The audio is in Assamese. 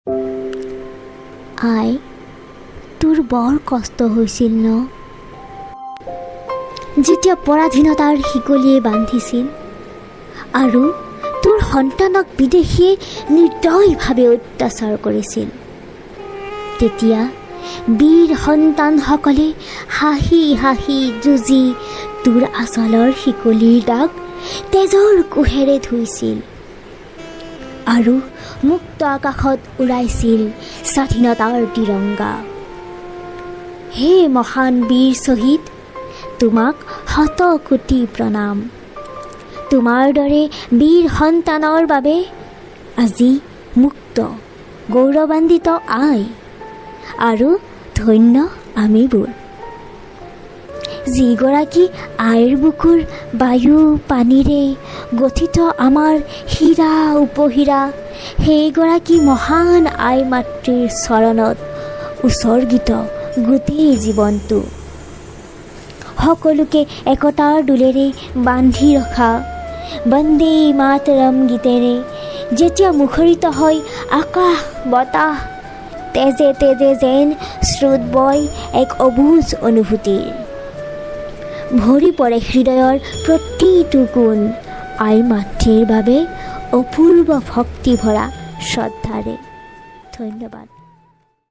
আই, তোৰ বৰ কষ্ট হৈছিল ন, যেতিয়া পৰাধীনতাৰ শিকলিয়ে বান্ধিছিল আৰু তোৰ সন্তানক বিদেশীয়ে নিৰ্দয়ভাৱে অত্যাচাৰ কৰিছিল। তেতিয়া বীৰ সন্তানসকলে হাঁহি হাঁহি যুঁজি তোৰ আঁচলৰ শিকলিৰ দাগ তেজৰ কোহেৰে ধুইছিল আৰু মুক্ত আকাশত উৰাইছিল স্বাধীনতাৰ তিৰংগা। হে মহান বীৰ শ্বহীদ, তোমাক শত কোটি প্ৰণাম। তোমাৰ দৰে বীৰ সন্তানৰ বাবে আজি মুক্ত গৌৰৱান্বিত আই আৰু ধন্য আমিবোৰ। যিগৰাকী আইৰ বুকুৰ বায়ু পানীৰে গঠিত আমাৰ হীৰা উপহীৰা, সেইগৰাকী মহান আই মাতৃৰ চৰণত উৎসৰ্গিত গোটেই জীৱনটো। সকলোকে একতাৰ দোলেৰে বান্ধি ৰখা বন্দে মাতৰম গীতেৰে যেতিয়া মুখৰিত হয় আকাশ বতাহ, তেজে তেজে যেন স্ৰোত বয় এক অবুজ অনুভূতিৰ। ভৰি পৰে হৃদয়ৰ প্ৰতিটো কোণ আই মাতৃৰ বাবে অপূৰ্ব ভক্তি ভৰা শ্ৰদ্ধাৰে। ধন্যবাদ।